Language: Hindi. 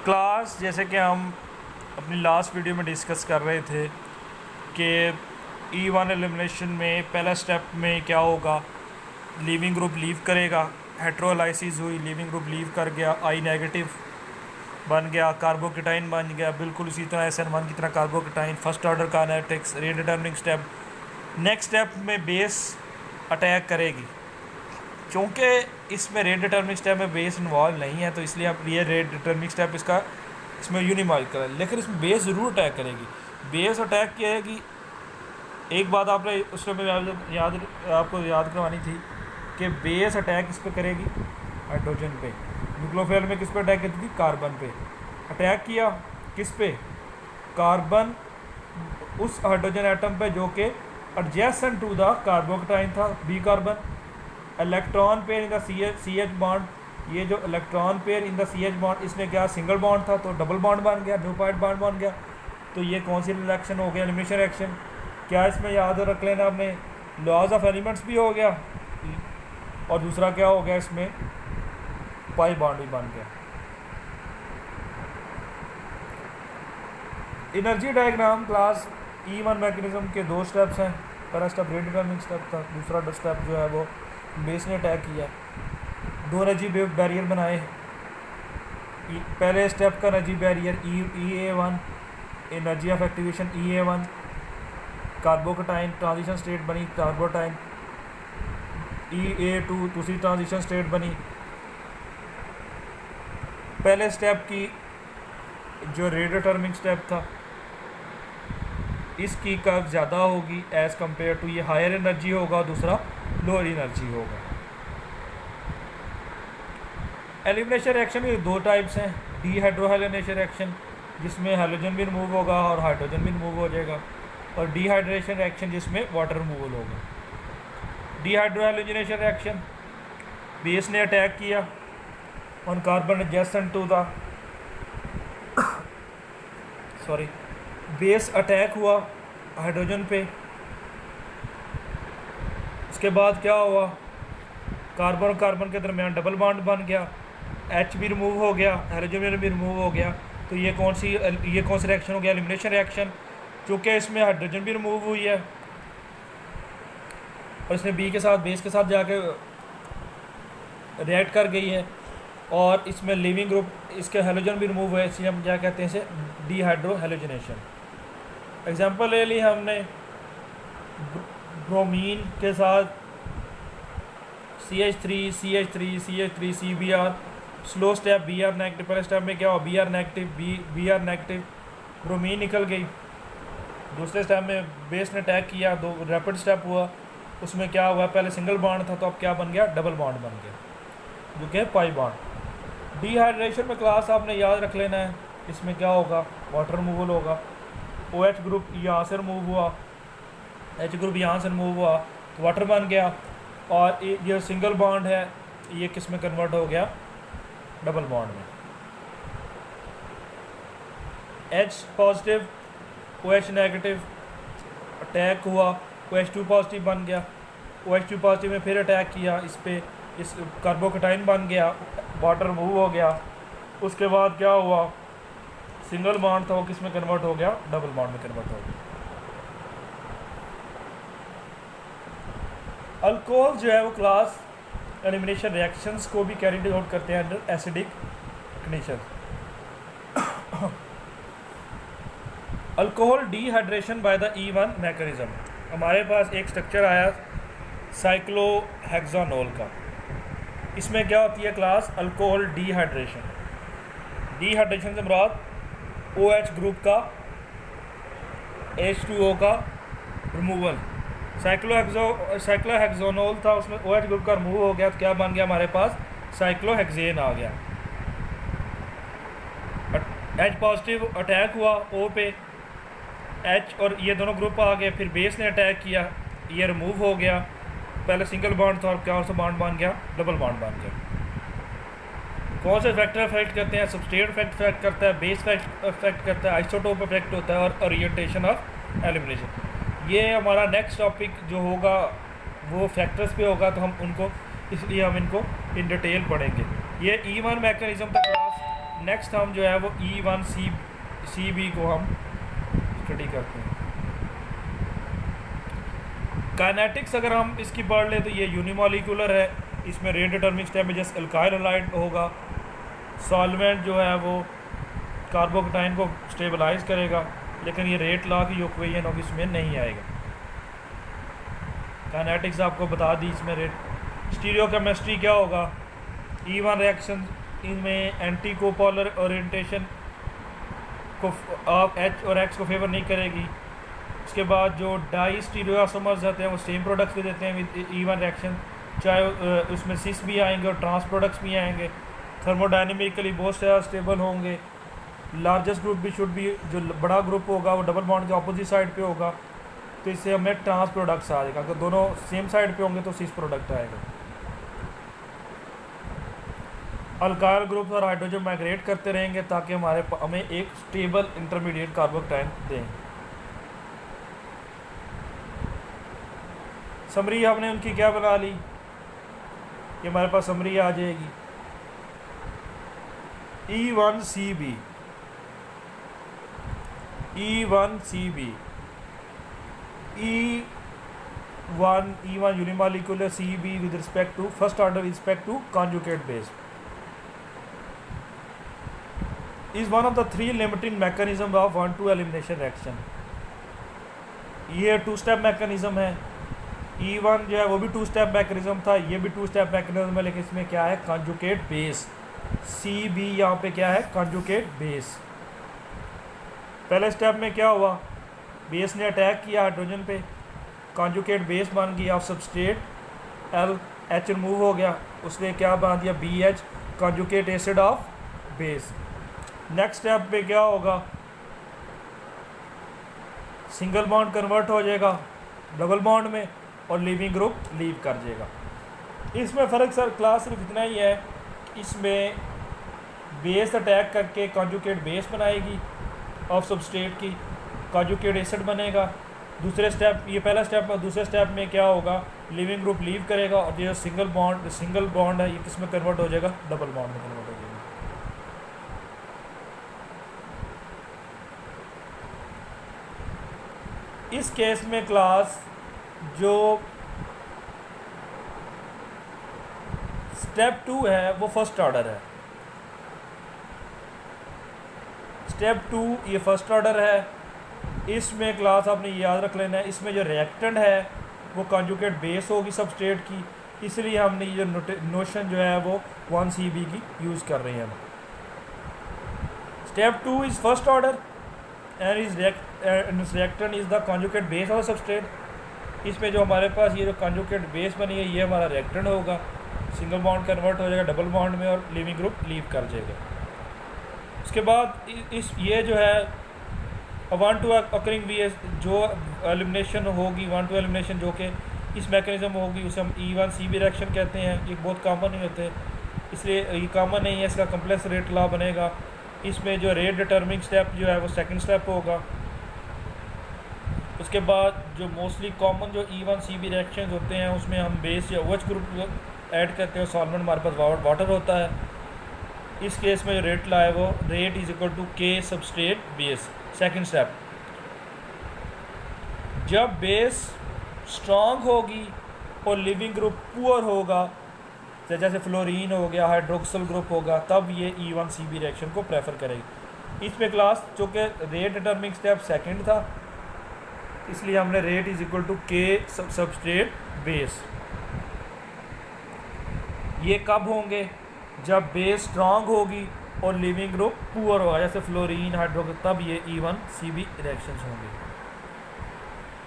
क्लास जैसे कि हम अपनी लास्ट वीडियो में डिस्कस कर रहे थे कि E1 एलिमिनेशन में पहला स्टेप में क्या होगा, लीविंग ग्रुप लीव करेगा, हेट्रोलाइसिस हुई, लीविंग ग्रुप लीव कर गया, आई नेगेटिव बन गया, कार्बोकेटाइन बन गया, बिल्कुल इसी तरह SN1 की तरह carbocation, first order kinetics, rate determining step. Next step में बेस अटैक करेगी। क्योंकि इसमें रेट डिटरमिनिंग स्टेप में बेस इन्वॉल्व नहीं है तो इसलिए आप ये रेट डिटरमिनिंग स्टेप इसका इसमें यूनिमार्क करें, लेकिन इसमें बेस ज़रूर अटैक करेगी। बेस अटैक क्या है कि एक बात आपने उसमें आपको याद करवानी थी कि बेस अटैक किस पे करेगी, हाइड्रोजन पे। न्यूक्लियोफाइल में किस पे अटैक करती थी, कार्बन पे। अटैक किया किस पे, कार्बन, उस हाइड्रोजन एटम पे जो कि एडजेसेंट टू द कार्बोकेटाइन था, B carbon. Electron pair in the C H bond, ये जो electron pair in the C H bond, इसने क्या सिंगल बॉन्ड था तो डबल बॉन्ड बन गया, न्यू पॉइंट बॉन्ड बन गया। तो ये कौन सी रिएक्शन हो गया, एलिमिनेशन रिएक्शन। क्या इसमें याद रख लेना आपने, लॉज ऑफ एलिमेंट्स भी हो गया और दूसरा क्या हो गया, इसमें पाई बॉन्ड भी बन गया। Energy diagram class E1 mechanism के दो स्टेप्स हैं। पहला स्टेप रेट डिटरमिनिंग स्टेप था, दूसरा स्टेप जो है वो बेस ने अटैक किया, दो एनर्जी बैरियर बनाए। पहले स्टेप का energy barrier EA1, energy of activation EA1, carbocation transition state बनी, कार्बोटाइन। EA2 दूसरी ट्रांजिशन स्टेट बनी। पहले स्टेप की जो रेट डिटरमिनिंग स्टेप था इसकी कर्व ज़्यादा होगी एज़ कम्पेयर टू, ये हायर एनर्जी होगा, दूसरा लोअर एनर्जी होगा। एलिमिनेशन रिएक्शन में दो टाइप्स हैं, डीहाइड्रोहाइलोनेशन रिएक्शन जिसमें हाइड्रोजन भी रिमूव होगा और हाइड्रोजन भी रिमूव हो जाएगा, और डीहाइड्रेशन रिएक्शन जिसमें वाटर रिमूवल होगा। डीहाइड्रोहाइलोनेशन रिएक्शन, बेस ने अटैक किया on carbon adjacent to the base attack हुआ हाइड्रोजन पे। उसके बाद क्या हुआ, कार्बन और कार्बन के दरमियान डबल बॉन्ड बन गया, H भी रिमूव हो गया, हाइड्रोजन भी रिमूव हो गया। तो ये कौन सी रिएक्शन हो गया, एलिमिनेशन रिएक्शन। चूँकि इसमें हाइड्रोजन भी रिमूव हुई है और इसने बी के साथ बेस के साथ जाके रिएक्ट कर गई है, और इसमें लिविंग ग्रुप इसके हाइड्रोजन भी रिमूव हुए, इसलिए हम क्या कहते हैं इसे डीहाइड्रोहाइलोनेशन। एग्जांपल ले ली हमने ब्रोमीन के साथ CH3 CBr, slow step Br negative. पहले स्टेप में क्या हुआ, Br नेगेटिव, ब्रोमीन निकल गई। दूसरे स्टेप में बेस ने अटैक किया, दो रैपिड स्टेप हुआ, उसमें क्या हुआ, पहले सिंगल बॉन्ड था तो अब क्या बन गया, डबल बॉन्ड बन गया जो कि पाई बॉन्ड। डिहाइड्रेशन में क्लास आपने याद रख लेना है, इसमें क्या होगा, वाटर रिमूवल होगा। OH ग्रुप यहाँ से रिमूव हुआ, H ग्रुप यहाँ से रिमूव हुआ तो वाटर बन गया, और ये सिंगल बॉन्ड है ये किस में कन्वर्ट हो गया, डबल बॉन्ड में। H positive OH negative attack हुआ, OH2 पॉजिटिव बन गया, OH2 पॉजिटिव में फिर अटैक किया इस पे, इस कार्बोकेटाइन बन गया, वाटर रिमूव हो गया। उसके बाद क्या हुआ, सिंगल बॉन्ड था वो किस में कन्वर्ट हो गया, डबल बॉन्ड में कन्वर्ट हो गया। अल्कोहल जो है वो क्लास एलिमिनेशन रिएक्शंस को भी कैरी आउट करते हैं under acidic condition. Alcohol dehydration by the E1 mechanism. हमारे पास एक स्ट्रक्चर आया साइक्लोहेक्सानोल का, इसमें क्या होती है क्लास, अल्कोहल डिहाइड्रेशन। डिहाइड्रेशन से मुराद OH ग्रुप का H2O का रिमूवल। साइक्लोहेक्सानोल था, उसमें OH ग्रुप का रिमूव हो गया तो क्या बन गया, हमारे पास साइक्लोहेक्सेन आ गया। H पॉजिटिव अटैक हुआ O पे, H और ये दोनों ग्रुप आ गए, फिर बेस ने अटैक किया, ये रिमूव हो गया, पहले सिंगल बॉन्ड था और क्या सा बॉन्ड बन गया, डबल बॉन्ड बन गया। कौन से फैक्टर अफेक्ट करते हैं, सबस्ट्रेट अफेक्ट करता है, बेस अफेक्ट करता है, आइसोटोप अफेक्ट होता है, और ओरिएंटेशन ऑफ एलिमिनेशन। ये हमारा नेक्स्ट टॉपिक जो होगा वो फैक्टर्स पे होगा, तो हम उनको इसलिए हम इनको इन डिटेल पढ़ेंगे। ये E1 मैकेनिज्म का क्लास नेक्स्ट हम जो है वो E1CB को हम स्टडी करते हैं। काइनेटिक्स अगर हम इसकी पढ़ लें तो ये यूनिमॉलिक्यूलर है, इसमें रेट डिटर्मिनिंग स्टेप में जैसे अल्काइल हैलाइड होगा, सॉल्वेंट जो है वो कार्बोकेटाइन को स्टेबलाइज करेगा, लेकिन ये रेट लॉ की इक्वेशन होगी इसमें नहीं आएगा। काइनेटिक्स आपको बता दी, इसमें रेट। स्टीरियोकेमिस्ट्री क्या होगा, E1 रिएक्शन इनमें एंटी कोपोलर ओरिएंटेशन को आप H और X को फेवर नहीं करेगी। उसके बाद जो डाई स्टीरियोसोमर्स रहते हैं वो सेम प्रोडक्ट्स भी देते हैं विद E1 रिएक्शन, चाहे उसमें सिस भी आएंगे और ट्रांस प्रोडक्ट्स भी आएंगे। थर्मोडायनेमिकली बहुत सारा स्टेबल होंगे। लार्जेस्ट ग्रुप भी शुड भी, जो बड़ा ग्रुप होगा वो डबल बॉन्ड के अपोजिट साइड पे होगा, तो इससे हमें ट्रांस प्रोडक्ट्स आ जाएगा। अगर दोनों सेम साइड पे होंगे तो सिस प्रोडक्ट आएगा। अल्काइल ग्रुप और हाइड्रोजन माइग्रेट करते रहेंगे ताकि हमें एक स्टेबल इंटरमीडिएट कार्बोकेटाइन दें। समरी हमने उनकी क्या बना ली, ये हमारे पास समरी आ जाएगी। E1CB E1 unimolecular CB with respect to first order with respect to conjugate base is one of the three limiting mechanism of 1,2 elimination reaction। ये टू स्टेप मैकेनिज्म है। E1 जो है वो भी टू स्टेप मैकेनिज्म था, ये भी टू स्टेप मैकेनिज्म है, लेकिन इसमें क्या है, कॉन्जुगेट बेस। CB यहाँ पे क्या है, कॉन्जुगेट बेस। पहले स्टेप में क्या हुआ, बेस ने अटैक किया हाइड्रोजन पे, कॉन्जुगेट बेस बन गया ऑफ सबस्ट्रेट, H रिमूव हो गया, उसने क्या बना दिया, BH conjugate acid of base. Next step पे क्या होगा, सिंगल बॉन्ड कन्वर्ट हो जाएगा डबल बॉन्ड में और लीविंग ग्रुप लीव कर जाएगा। इसमें फ़र्क सर क्लास सिर्फ इतना ही है, इसमें बेस अटैक करके कॉन्जुगेट बेस बनाएगी ऑफ सबस्ट्रेट की, कॉन्जुगेट एसिड बनेगा। दूसरे स्टेप, ये पहला स्टेप है, दूसरे स्टेप में क्या होगा, लिविंग ग्रुप लीव करेगा और ये सिंगल बॉन्ड है ये किस में कन्वर्ट हो जाएगा, डबल बॉन्ड में कन्वर्ट हो जाएगा। इस केस में क्लास जो स्टेप 2 है वो फर्स्ट ऑर्डर है। स्टेप 2 ये फर्स्ट ऑर्डर है। इसमें क्लास आपने याद रख लेना है, इसमें जो रिएक्टेंट है वो कॉन्जुगेट बेस होगी सबस्ट्रेट की, इसलिए हमने ये नोशन जो है वो 1CB की यूज़ कर रहे हैं। Step 2 is first order and is reactant is the conjugate base of substrate. इसमें जो हमारे पास ये जो कॉन्जुगेट बेस बनी है ये हमारा रिएक्टेंट होगा, सिंगल बॉन्ड कन्वर्ट हो जाएगा डबल बॉन्ड में और लिविंग ग्रुप लीव कर जाएगा। उसके बाद इस ये जो है 1,2 अकरिंग वी जो एलिमिनेशन होगी, 1,2 एलिमिनेशन जो कि इस मैकेनिज्म में होगी उसे हम E1CB रिएक्शन कहते हैं। ये बहुत कॉमन नहीं होते, इसलिए ये कॉमन नहीं है, इसका कम्प्लेक्स रेट लॉ बनेगा। इसमें जो रेट डिटर्मिनिंग स्टेप जो है वो सेकंड स्टेप होगा। उसके बाद जो मोस्टली कॉमन जो E1CB रिएक्शंस होते हैं उसमें हम बेस या OH ग्रुप ऐड करते हैं, सॉल्वेंट हमारे पास वाटर होता है। इस केस में जो रेट लॉ है वो rate is equal to K substrate base. Second step, जब बेस स्ट्रॉन्ग होगी और लिविंग ग्रुप पुअर होगा, जैसे फ्लोरीन हो गया, हाइड्रोक्सिल ग्रुप होगा, तब ये E1CB रिएक्शन को प्रेफर करेगी। इसमें क्लास जो कि रेट डिटर्मिनिंग स्टेप सेकंड था, इसलिए हमने rate is equal to K substrate base. ये कब होंगे, जब बेस स्ट्रॉन्ग होगी और लिविंग ग्रुप पुअर होगा, जैसे फ्लोरीन, हाइड्रोक्सिल, तब ये E1CB रिएक्शंस होंगे।